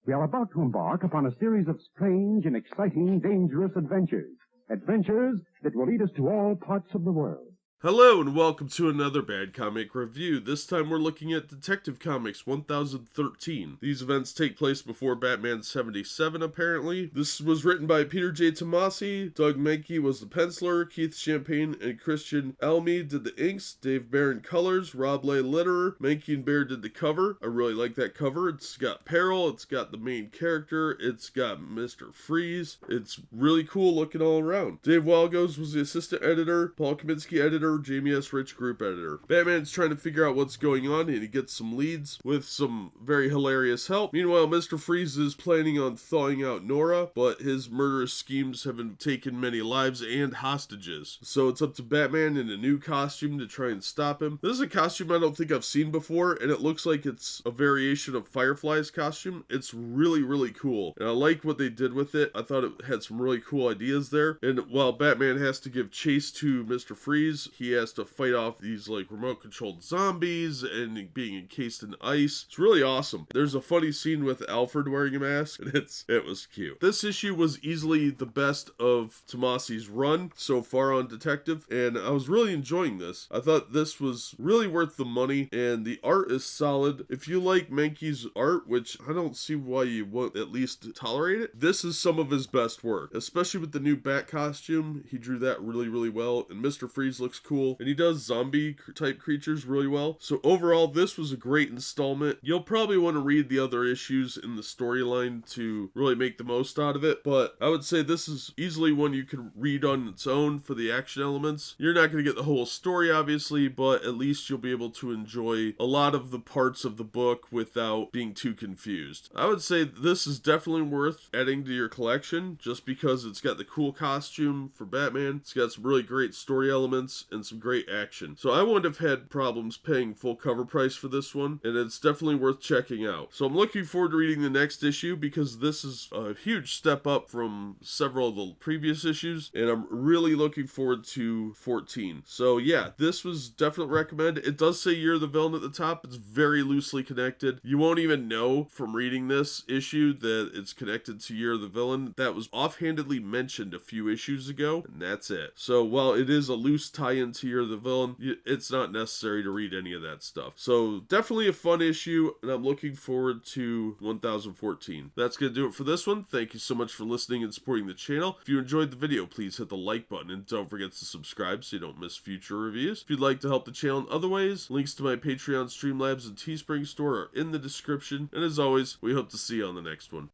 We are about to embark upon a series of strange and exciting, dangerous adventures. Adventures that will lead us to all parts of the world. Hello and welcome to another Bad Comic Review. This time we're looking at Detective Comics 1013. These events take place before Batman 77 apparently. This was written by Peter J. Tomasi, Doug Mahnke was the penciler, Keith Champagne and Christian Almay did the inks, Dave Baron colors, Rob Leigh letterer, Mahnke and Baron did the cover. I really like that cover. It's got Peril, it's got the main character, it's got Mr. Freeze. It's really cool looking all around. Dave Walgos was the assistant editor, Paul Kaminsky editor, Jamie S. Rich group editor. Batman's trying to figure out what's going on and he gets some leads with some very hilarious help. Meanwhile, Mr. Freeze is planning on thawing out Nora, but his murderous schemes have taken many lives and hostages. So it's up to Batman in a new costume to try and stop him. This is a costume I don't think I've seen before, and it looks like it's a variation of Firefly's costume. It's really, really cool, and I like what they did with it. I thought it had some really cool ideas there. And while Batman has to give chase to Mr. Freeze, he has to fight off these like remote controlled zombies and being encased in ice. It's really awesome. There's a funny scene with Alfred wearing a mask and it was cute. This issue was easily the best of Tomasi's run so far on Detective, and I was really enjoying this. I thought this was really worth the money, and the art is solid. If you like Mahnke's art, which I don't see why you won't at least tolerate it, this is some of his best work, especially with the new Bat costume. He drew that really, really well, and Mr. Freeze looks cool, and he does zombie type creatures really well. So overall, this was a great installment. You'll probably want to read the other issues in the storyline to really make the most out of it, but I would say this is easily one you can read on its own for the action elements. You're not going to get the whole story, obviously, but at least you'll be able to enjoy a lot of the parts of the book without being too confused. I would say this is definitely worth adding to your collection just because it's got the cool costume for Batman. It's got some really great story elements and some great action. So I wouldn't have had problems paying full cover price for this one, and it's definitely worth checking out. So I'm looking forward to reading the next issue because this is a huge step up from several of the previous issues, and I'm really looking forward to 14. So yeah, this was definitely recommended. It does say You're the Villain at the top. It's very loosely connected. You won't even know from reading this issue that it's connected to You're the Villain. That was offhandedly mentioned a few issues ago, and that's it. So while it is a loose tie-in to You're the Villain, it's not necessary to read any of that stuff. So definitely a fun issue, and I'm looking forward to 1014. That's going to do it for this one. Thank you so much for listening and supporting the channel. If you enjoyed the video, please hit the like button, and don't forget to subscribe so you don't miss future reviews. If you'd like to help the channel in other ways, links to my Patreon, Streamlabs, and Teespring store are in the description. And as always, we hope to see you on the next one.